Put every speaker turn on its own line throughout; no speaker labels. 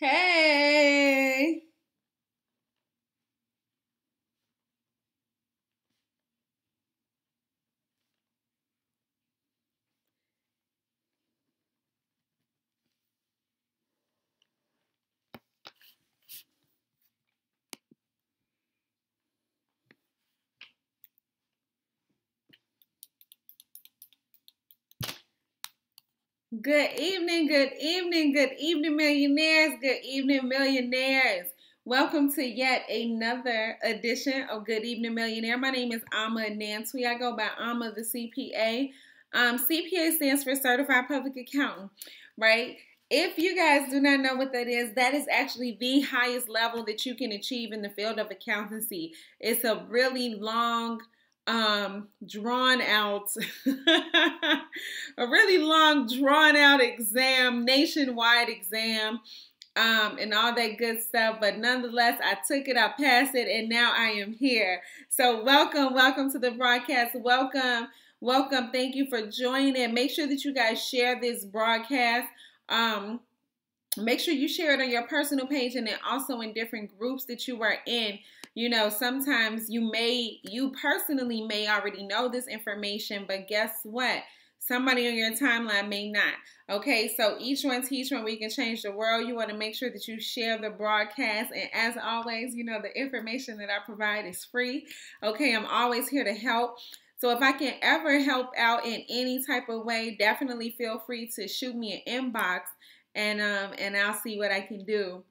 Hey. Good evening, good evening, good evening, millionaires. Good evening, millionaires. Welcome to yet another edition of Good Evening Millionaire. My name is Amma Nancy. I go by Amma the CPA. CPA stands for Certified Public Accountant, right? If you guys do not know what that is actually the highest level that you can achieve in the field of accountancy. It's a really long drawn out a really long drawn out exam, nationwide exam, and all that good stuff, but nonetheless I took it, I passed it, and now I am here. So welcome to the broadcast. Welcome, thank you for joining. Make sure that you guys share this broadcast. Make sure you share it on your personal page and then also in different groups that you are in. You know, sometimes you personally may already know this information, but guess what? Somebody on your timeline may not. Okay, so each one teach one, we can change the world. You want to make sure that you share the broadcast. And as always, you know, the information that I provide is free. Okay, I'm always here to help. So if I can ever help out in any type of way, definitely feel free to shoot me an inbox, and I'll see what I can do.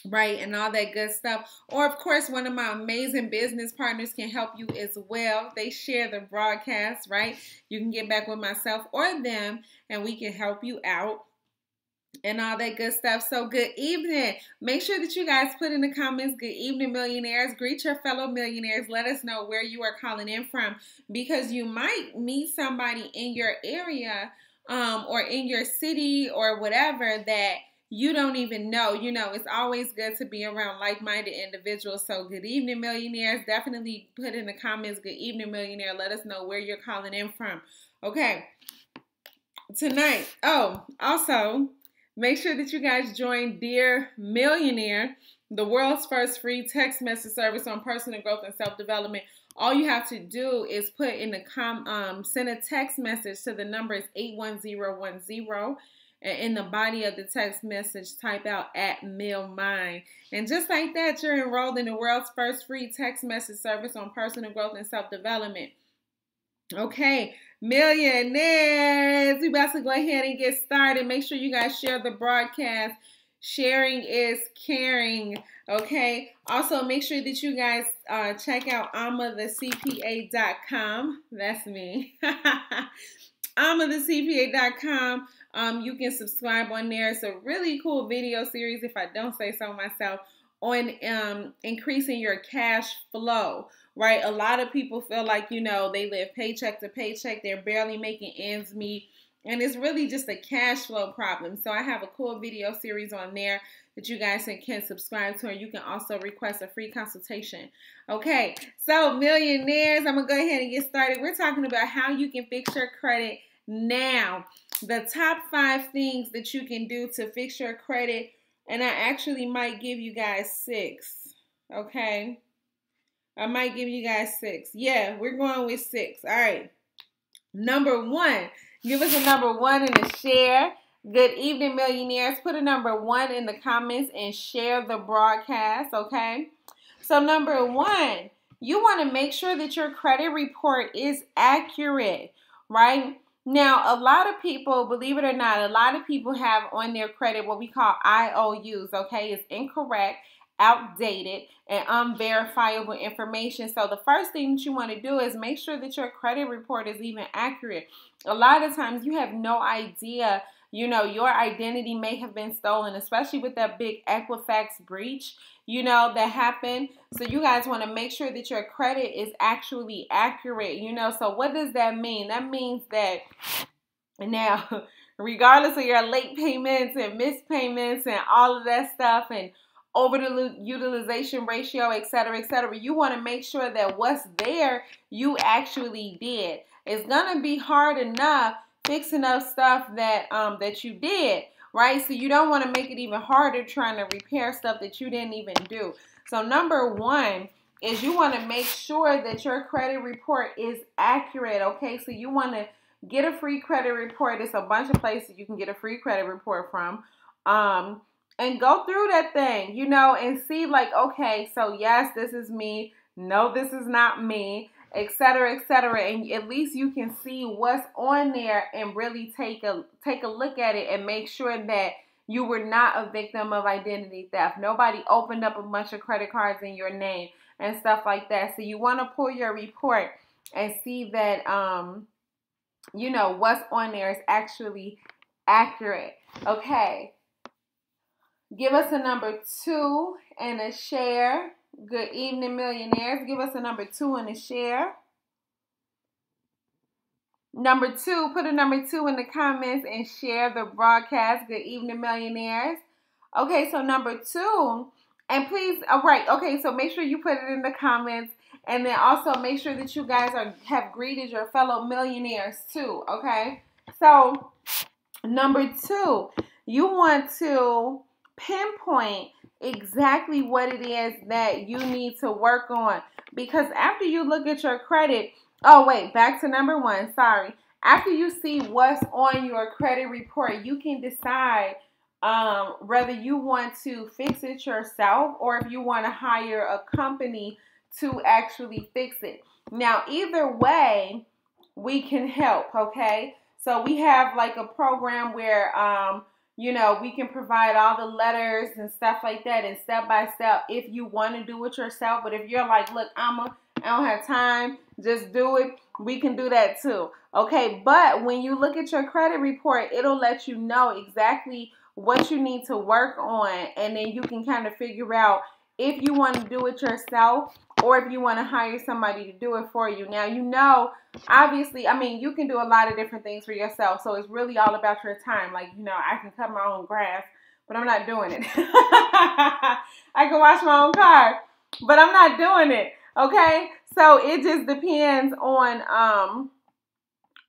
Right, and all that good stuff. Or, of course, one of my amazing business partners can help you as well. They share the broadcast, right? You can get back with myself or them, and we can help you out and all that good stuff. So, good evening. Make sure that you guys put in the comments, good evening, millionaires. Greet your fellow millionaires. Let us know where you are calling in from, because you might meet somebody in your area or in your city or whatever that you don't even know. You know, it's always good to be around like-minded individuals. So good evening, millionaires. Definitely put in the comments, good evening, millionaire. Let us know where you're calling in from. Okay. Tonight. Oh, also, make sure that you guys join Dear Millionaire, the world's first free text message service on personal growth and self-development. All you have to do is put in the send a text message to the number is 81010. And in the body of the text message, type out @MillMind. And just like that, you're enrolled in the world's first free text message service on personal growth and self-development. Okay, millionaires, we about to go ahead and get started. Make sure you guys share the broadcast. Sharing is caring. Okay, also make sure that you guys check out AmmaTheCPA.com. That's me. AmmaTheCPA.com. You can subscribe on there. It's a really cool video series, if I don't say so myself, on increasing your cash flow, right? A lot of people feel like, you know, they live paycheck to paycheck. They're barely making ends meet. And it's really just a cash flow problem. So I have a cool video series on there that you guys can subscribe to. And you can also request a free consultation. Okay, so millionaires, I'm going to go ahead and get started. We're talking about how you can fix your credit now. The top 5 things that you can do to fix your credit. And I actually might give you guys 6. Okay. I might give you guys 6. Yeah, we're going with 6. All right. Number 1. Give us a number 1 in the share. Good evening, millionaires. Put a number 1 in the comments and share the broadcast. Okay. So number 1, you want to make sure that your credit report is accurate, right? Now, a lot of people, believe it or not, a lot of people have on their credit what we call IOUs, okay? It's incorrect, outdated, and unverifiable information. So the first thing that you want to do is make sure that your credit report is even accurate. A lot of times you have no idea, you know, your identity may have been stolen, especially with that big Equifax breach, you know, that happened. So you guys want to make sure that your credit is actually accurate, you know. So what does that mean? That means that now, regardless of your late payments and missed payments and all of that stuff and over the utilization ratio, et cetera, you want to make sure that what's there, you actually did. It's going to be hard enough fixing up stuff that that you did, right? So you don't want to make it even harder trying to repair stuff that you didn't even do. So number one is you want to make sure that your credit report is accurate, okay? So you want to get a free credit report. There's a bunch of places you can get a free credit report from. And go through that thing, you know, and see like, okay, so yes, this is me. No, this is not me, etc., etc. And at least you can see what's on there and really take a look at it and make sure that you were not a victim of identity theft. Nobody opened up a bunch of credit cards in your name and stuff like that. So you want to pull your report and see that, you know, what's on there is actually accurate. Okay. Give us a number 2 and a share. Good evening, millionaires. Give us a number 2 and a share. Number 2, put a number 2 in the comments and share the broadcast. Good evening, millionaires. Okay, so number 2, and please, all right, okay, so make sure you put it in the comments, and then also make sure that you guys have greeted your fellow millionaires too, okay? So number 2, you want to pinpoint exactly what it is that you need to work on, because after you look at your credit, oh wait, back to number 1, sorry. After you see what's on your credit report, you can decide whether you want to fix it yourself or if you want to hire a company to actually fix it. Now, either way, we can help, okay? So we have like a program where, you know, we can provide all the letters and stuff like that and step by step if you want to do it yourself. But if you're like, look, I don't have time, just do it, we can do that too. Okay, but when you look at your credit report, it'll let you know exactly what you need to work on, and then you can kind of figure out if you want to do it yourself or if you want to hire somebody to do it for you. Now, you know, obviously, I mean, you can do a lot of different things for yourself, so it's really all about your time. Like, you know, I can cut my own grass, but I'm not doing it. I can wash my own car, but I'm not doing it, okay? So it just depends on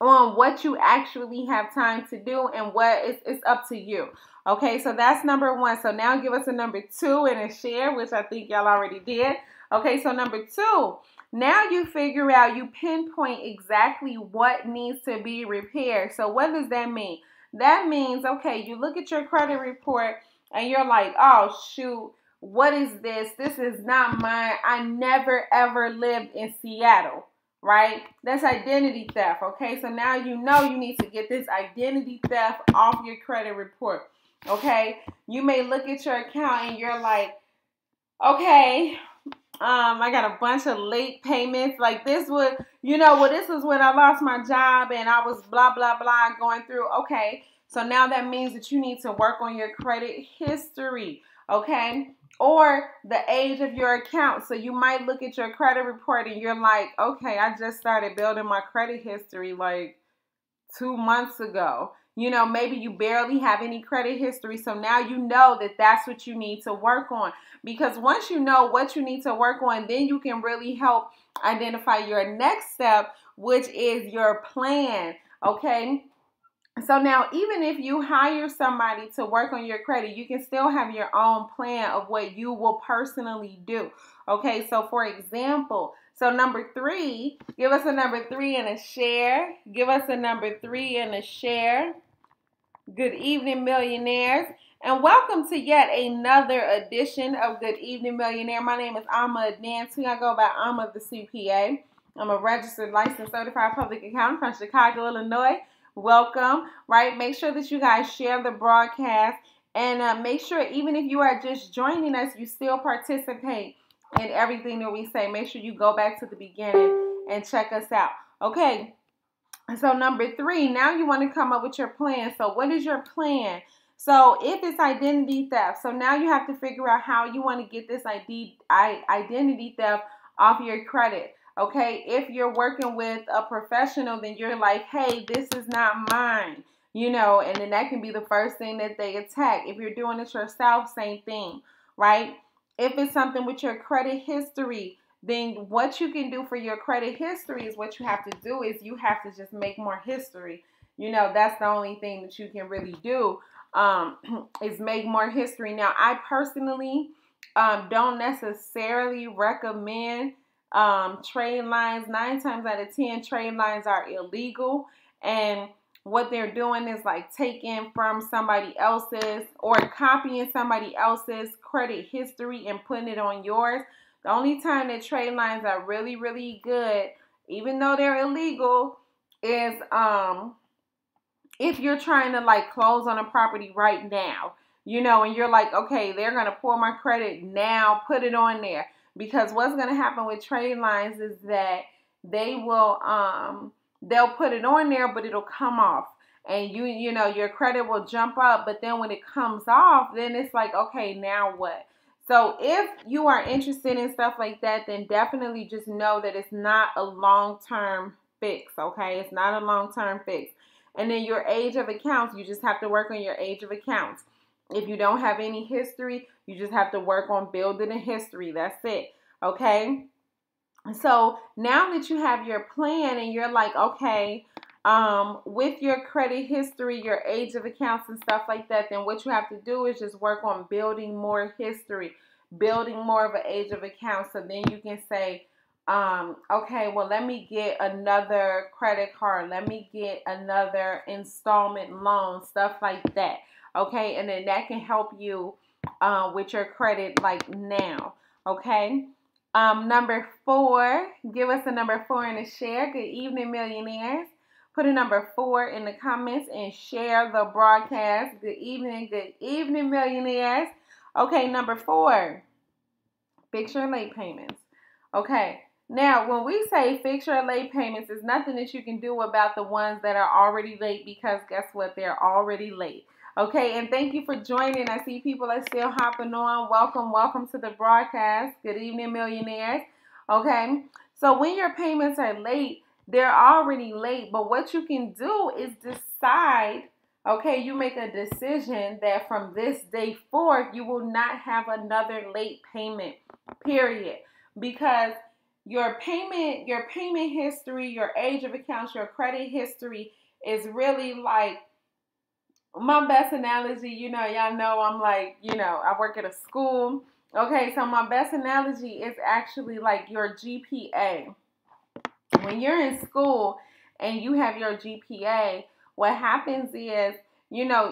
what you actually have time to do and what it's up to you. Okay, so that's number 1. So now give us a number 2 and a share, which I think y'all already did. Okay, so number 2, now you figure out, you pinpoint exactly what needs to be repaired. So what does that mean? That means, okay, you look at your credit report and you're like, oh shoot, what is this? This is not mine. I never ever lived in Seattle. Right? That's identity theft, okay? So now you know you need to get this identity theft off your credit report, okay? You may look at your account and you're like, okay, I got a bunch of late payments. Like this was, you know, well, this was when I lost my job and I was blah, blah, blah going through. Okay, so now that means that you need to work on your credit history, okay? Or the age of your account. So you might look at your credit report and you're like, okay, I just started building my credit history like 2 months ago. You know, maybe you barely have any credit history. So now you know that that's what you need to work on. Because once you know what you need to work on, then you can really help identify your next step, which is your plan, okay? So now, even if you hire somebody to work on your credit, you can still have your own plan of what you will personally do. Okay, so for example, so number 3, give us a number 3 and a share. Give us a number 3 and a share. Good evening, millionaires. And welcome to yet another edition of Good Evening Millionaire. My name is Amma Nancy. I go by AmmaTheCPA. I'm a registered, licensed, certified public accountant from Chicago, Illinois. Welcome, right? Make sure that you guys share the broadcast and make sure, even if you are just joining us, you still participate in everything that we say. Make sure you go back to the beginning and check us out. Okay, so number 3, now you want to come up with your plan. So what is your plan? So if it's identity theft, so now you have to figure out how you want to get this identity theft off your credit. Okay, if you're working with a professional, then you're like, hey, this is not mine, you know, and then that can be the first thing that they attack. If you're doing it yourself, same thing, right? If it's something with your credit history, then what you can do for your credit history is what you have to do is you have to just make more history. You know, that's the only thing that you can really do. is make more history. Now, I personally don't necessarily recommend trade lines. 9 times out of 10, trade lines are illegal, and what they're doing is like taking from somebody else's or copying somebody else's credit history and putting it on yours. The only time that trade lines are really, really good, even though they're illegal, is if you're trying to like close on a property right now, and you're like, okay, they're going to pull my credit now, put it on there. Because what's going to happen with trade lines is that they will, they'll put it on there, but it'll come off. And your credit will jump up. But then when it comes off, then it's like, okay, now what? So if you are interested in stuff like that, then definitely just know that it's not a long-term fix, okay? It's not a long-term fix. And then your age of accounts, you just have to work on your age of accounts. If you don't have any history, you just have to work on building a history. That's it, okay? So now that you have your plan and you're like, okay, with your credit history, your age of accounts and stuff like that, then what you have to do is just work on building more history, building more of an age of accounts. So then you can say, okay, well, let me get another credit card. Let me get another installment loan, stuff like that. Okay, and then that can help you with your credit like now. Okay. Number 4, give us a number 4 in the share. Good evening, millionaires. Put a number 4 in the comments and share the broadcast. Good evening, millionaires. Okay, number 4, fix your late payments. Okay, now when we say fix your late payments, there's nothing that you can do about the ones that are already late, because guess what? They're already late. Okay, and thank you for joining. I see people are still hopping on. Welcome to the broadcast. Good evening, millionaires. Okay, so when your payments are late, they're already late. But what you can do is decide, okay, you make a decision that from this day forth, you will not have another late payment, period. Because your payment history, your age of accounts, your credit history is really like, my best analogy, y'all know I'm like, I work at a school. Okay, so my best analogy is actually like your GPA. When you're in school and you have your GPA, what happens is,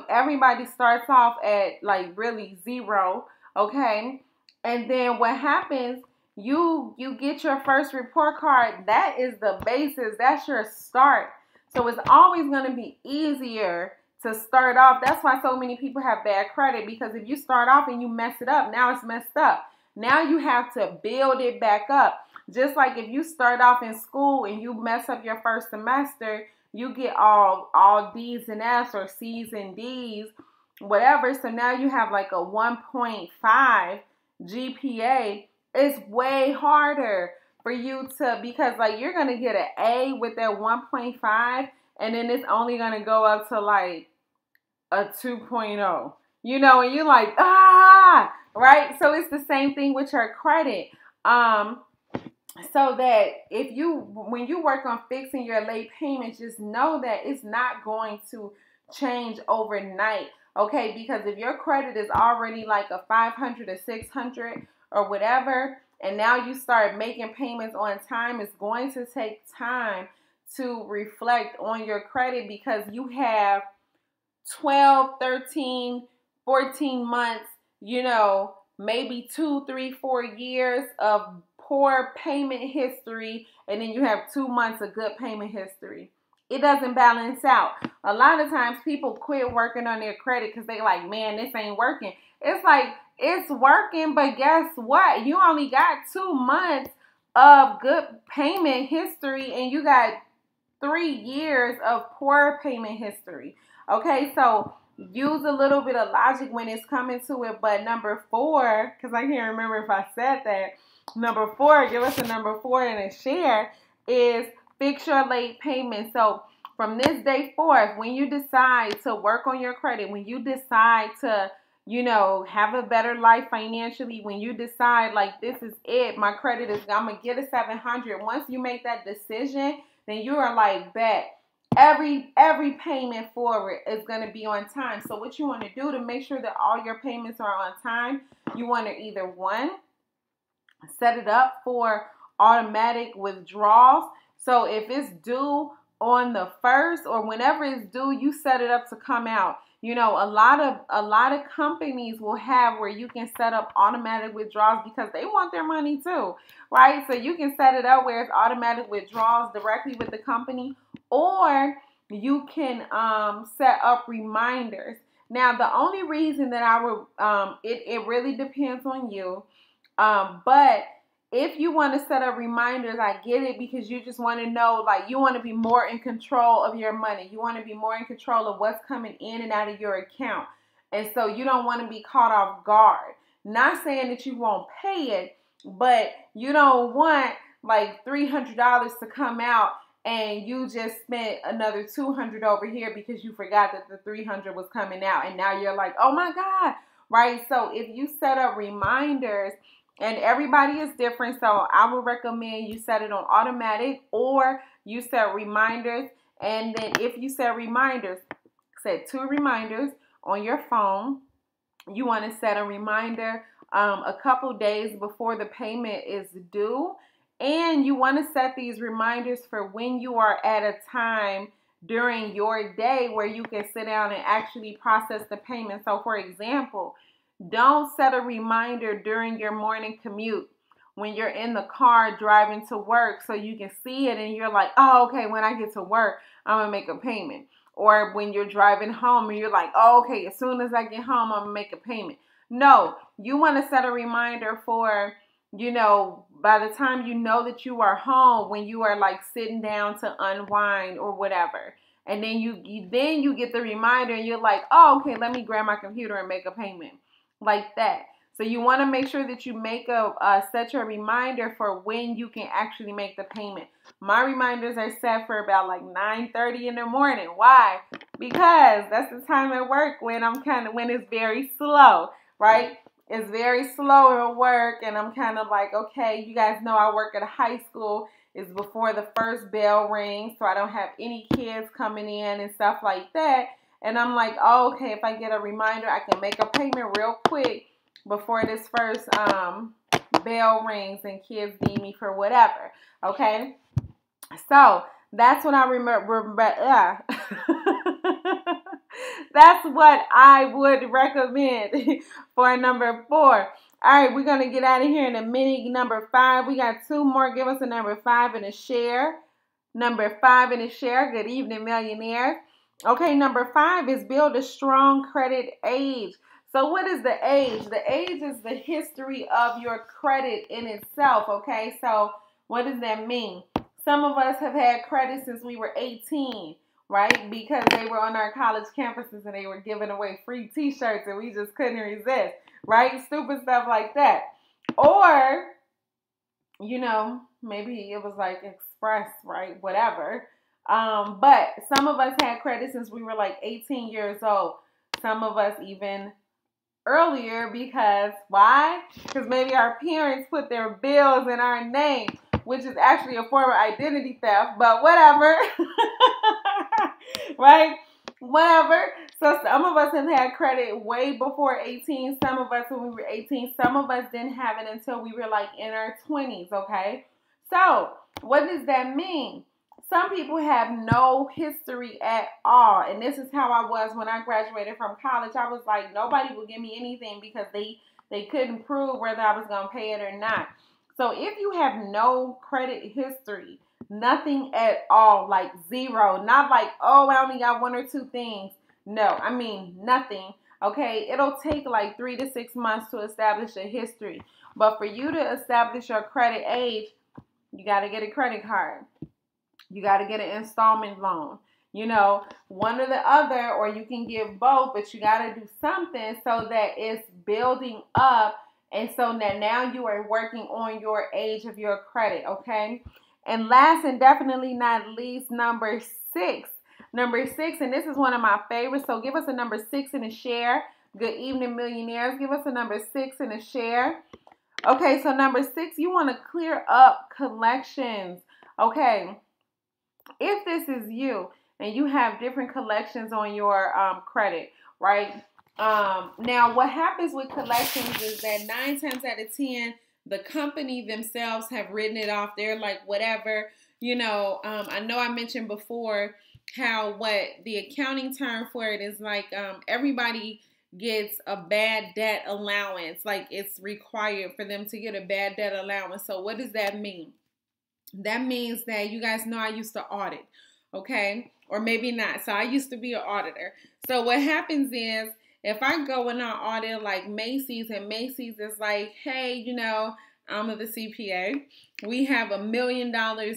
everybody starts off at like really 0, okay? And then what happens, you get your first report card. That is the basis. That's your start. So it's always going to be easier to start off. That's why so many people have bad credit, because if you start off and you mess it up, now it's messed up. Now you have to build it back up. Just like if you start off in school and you mess up your first semester, you get all D's and F's or C's and D's, whatever. So now you have like a 1.5 GPA. It's way harder for you to, because like you're going to get an A with that 1.5, and then it's only going to go up to like a 2.0, and you're like, right? So it's the same thing with your credit. So that when you work on fixing your late payments, just know that it's not going to change overnight, okay? Because if your credit is already like a 500 or 600 or whatever, and now you start making payments on time, it's going to take time to reflect on your credit, because you have 12, 13, 14 months, maybe 2, 3, 4 years of poor payment history, and then you have 2 months of good payment history. It doesn't balance out. A lot of times people quit working on their credit because they like, man, this ain't working. It's like, it's working, but guess what? You only got 2 months of good payment history, and you got 3 years of poor payment history. Okay, so use a little bit of logic when it's coming to it. But number 4, because I can't remember if I said that, number 4, give us a number 4 in a share, is fix your late payment. So from this day forth, when you decide to work on your credit, when you decide to, have a better life financially, when you decide like, this is it, my credit is, I'm going to get a 700. Once you make that decision, then you are like, bet, every payment forward is going to be on time. So what you want to do to make sure that all your payments are on time, you want to either one, set it up for automatic withdrawals. So if it's due on the 1st or whenever it's due, you set it up to come out. You know, a lot of companies will have where you can set up automatic withdrawals because they want their money too, right? So you can set it up where it's automatic withdrawals directly with the company, or you can set up reminders. Now, the only reason that I would, it really depends on you. But if you want to set up reminders, I get it, because you just want to know, like, you want to be more in control of your money. You want to be more in control of what's coming in and out of your account. And so you don't want to be caught off guard. Not saying that you won't pay it, but you don't want like $300 to come out and you just spent another $200 over here because you forgot that the $300 was coming out. And now you're like, oh my God, right? So if you set up reminders, and everybody is different, so I would recommend you set it on automatic, or you set reminders. And then if you set reminders, set 2 reminders on your phone. You want to set a reminder a couple days before the payment is due. And you want to set these reminders for when you are at a time during your day where you can sit down and actually process the payment. So for example, don't set a reminder during your morning commute when you're in the car driving to work so you can see it and you're like, oh, okay, when I get to work, I'm going to make a payment. Or when you're driving home and you're like, oh, okay, as soon as I get home, I'm going to make a payment. No, you want to set a reminder for, you know, by the time you know that you are home, when you are like sitting down to unwind or whatever. And then you get the reminder and you're like, oh, okay, let me grab my computer and make a payment. Like that. So you want to make sure that you make set your reminder for when you can actually make the payment. My reminders are set for about like 9:30 in the morning. Why? Because that's the time at work when when it's very slow, right? It's very slow at work, and I'm kind of like, okay, you guys know I work at a high school. It's before the first bell rings, so I don't have any kids coming in and stuff like that. And I'm like, oh, okay, if I get a reminder, I can make a payment real quick before this first bell rings and kids need me for whatever. Okay? So that's what I remember. That's what I would recommend for number 4. All right, we're going to get out of here in a minute. Number 5, we got 2 more. Give us a number 5 and a share. Number 5 and a share. Good evening, millionaires. Okay, number 5 is build a strong credit age. So what is the age? The age is the history of your credit in itself, okay? So what does that mean? Some of us have had credit since we were 18, right? Because they were on our college campuses and they were giving away free t-shirts and we just couldn't resist, right? Stupid stuff like that. Or, you know, maybe it was like Express, right? Whatever. But some of us had credit since we were like 18 years old. Some of us even earlier, because why? Because maybe our parents put their bills in our name, which is actually a form of identity theft, but whatever. Right? Whatever. So some of us have had credit way before 18. Some of us when we were 18. Some of us didn't have it until we were like in our 20s, okay? So what does that mean? Some people have no history at all. And this is how I was when I graduated from college. I was like, nobody will give me anything because they couldn't prove whether I was going to pay it or not. So if you have no credit history, nothing at all, like zero, not like, oh, I only got 1 or 2 things. No, I mean nothing. Okay, it'll take like 3 to 6 months to establish a history. But for you to establish your credit age, you got to get a credit card. You got to get an installment loan, you know, one or the other, or you can get both, but you got to do something so that it's building up. And so that now you are working on your age of your credit. Okay. And last and definitely not least, number 6. Number 6, and this is one of my favorites. So give us a number 6 and a share. Good evening, millionaires. Give us a number 6 and a share. Okay. So number 6, you want to clear up collections. Okay. If this is you, and you have different collections on your credit, right? Now, what happens with collections is that 9 times out of 10, the company themselves have written it off. They're like, whatever, I know I mentioned before how what the accounting term for it is like everybody gets a bad debt allowance. Like it's required for them to get a bad debt allowance. So what does that mean? That means that you guys know I used to audit, okay? Or maybe not. So I used to be an auditor. So what happens is if I go and I audit like Macy's, and Macy's is like, hey, Amma the CPA, we have $1 million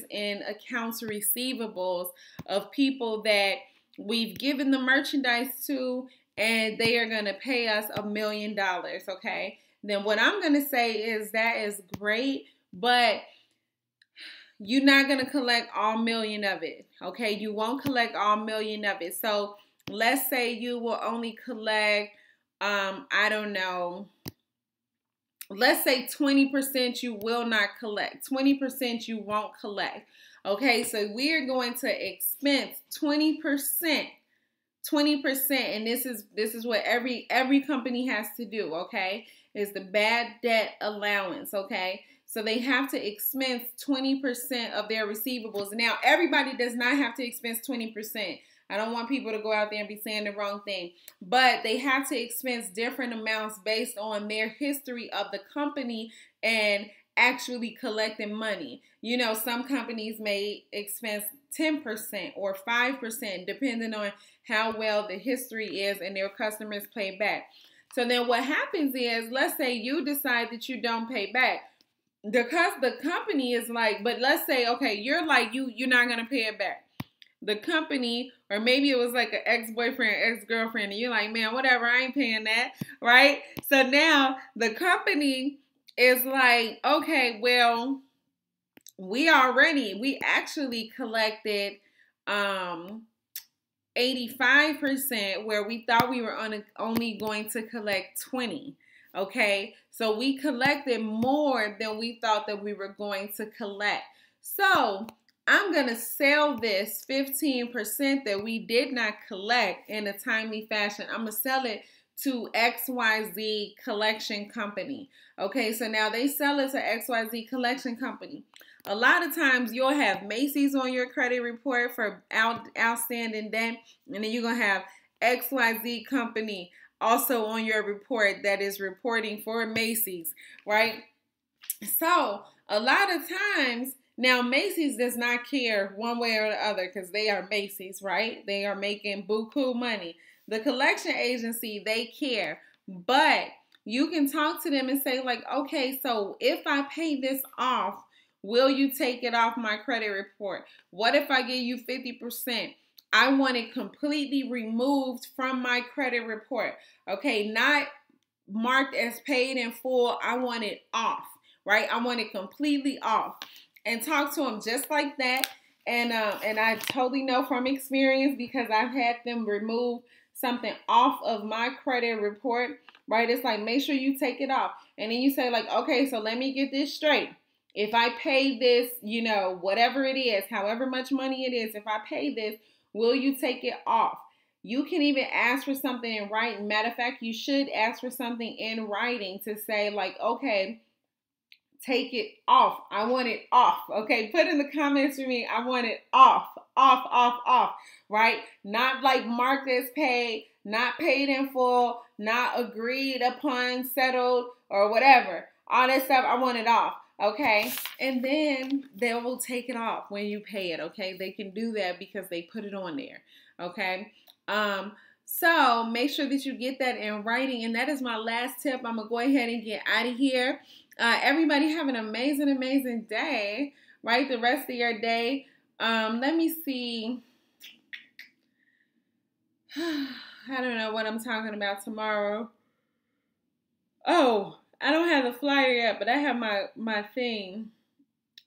in accounts receivables of people that we've given the merchandise to, and they are going to pay us $1 million, okay? Then what I'm going to say is that is great, but you're not going to collect all million of it, okay? You won't collect all million of it. So let's say you will only collect, I don't know, let's say 20% you will not collect. 20% you won't collect, okay? So we're going to expense 20%. 20%, and this is what every company has to do, okay? Is the bad debt allowance, okay? So they have to expense 20% of their receivables. Now, everybody does not have to expense 20%. I don't want people to go out there and be saying the wrong thing. But they have to expense different amounts based on their history of the company and actually collecting money. Some companies may expense 10% or 5%, depending on how well the history is and their customers pay back. So then what happens is, let's say you decide that you don't pay back. The company is like, but let's say, okay, you're like, you're not going to pay it back. The company, or maybe it was like an ex-boyfriend, ex-girlfriend, and you're like, man, whatever, I ain't paying that, right? So now the company is like, okay, well, we actually collected 85% where we thought we were only going to collect 20. Okay, so we collected more than we thought that we were going to collect. So I'm going to sell this 15% that we did not collect in a timely fashion. I'm going to sell it to XYZ Collection Company. Okay, so now they sell it to XYZ Collection Company. A lot of times you'll have Macy's on your credit report for outstanding debt, and then you're going to have XYZ Company also on your report that is reporting for Macy's, right? So a lot of times, now Macy's does not care one way or the other because they are Macy's, right? They are making buku money. The collection agency, they care, but you can talk to them and say like, okay, so if I pay this off, will you take it off my credit report? What if I give you 50%? I want it completely removed from my credit report. Okay, not marked as paid in full. I want it off, right? I want it completely off. And talk to them just like that. And I totally know from experience because I've had them remove something off of my credit report, right? It's like, make sure you take it off. And then you say like, okay, so let me get this straight. If I pay this, whatever it is, however much money it is, if I pay this, will you take it off? You can even ask for something in writing. Matter of fact, you should ask for something in writing to say like, okay, take it off. I want it off. Okay, put in the comments for me. I want it off, right? Not like marked as paid, not paid in full, not agreed upon, settled, or whatever. All that stuff, I want it off. Okay, and then they will take it off when you pay it. Okay, they can do that because they put it on there. Okay, so make sure that you get that in writing. And that is my last tip. I'm gonna go ahead and get out of here. Everybody have an amazing day, right? The rest of your day. Let me see. I don't know what I'm talking about tomorrow. Oh, I don't have the flyer yet, but I have my thing.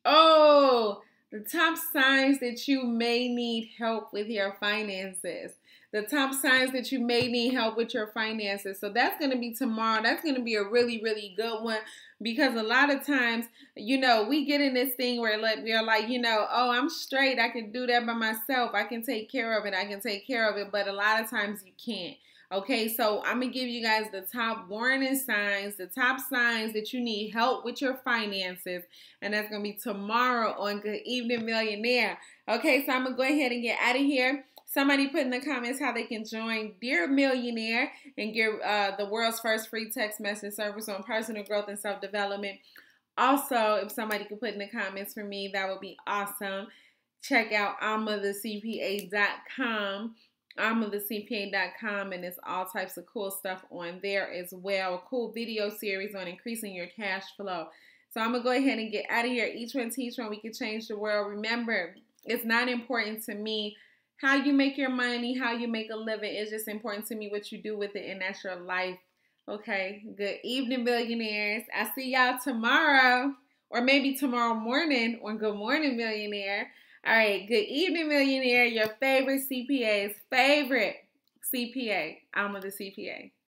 Oh, the top signs that you may need help with your finances. The top signs that you may need help with your finances. So that's going to be tomorrow. That's going to be a really good one because a lot of times, you know, we get in this thing where we're like, you know, oh, I'm straight. I can do that by myself. I can take care of it. I can take care of it. But a lot of times you can't. Okay, so I'm going to give you guys the top warning signs, the top signs that you need help with your finances. And that's going to be tomorrow on Good Evening Millionaire. Okay, so I'm going to go ahead and get out of here. Somebody put in the comments how they can join Dear Millionaire and get the world's first free text message service on personal growth and self-development. Also, if somebody could put in the comments for me, that would be awesome. Check out AmmaTheCPA.com. AmmaTheCPA.com, and there's all types of cool stuff on there as well. A cool video series on increasing your cash flow. So I'm going to go ahead and get out of here. Each one teach one. We can change the world. Remember, it's not important to me how you make your money, how you make a living. It's just important to me what you do with it, and that's your life. Okay, good evening, millionaires. I'll see y'all tomorrow, or maybe tomorrow morning on Good Morning Millionaire. All right, good evening, millionaire. Your favorite CPA's favorite CPA, Amma the CPA.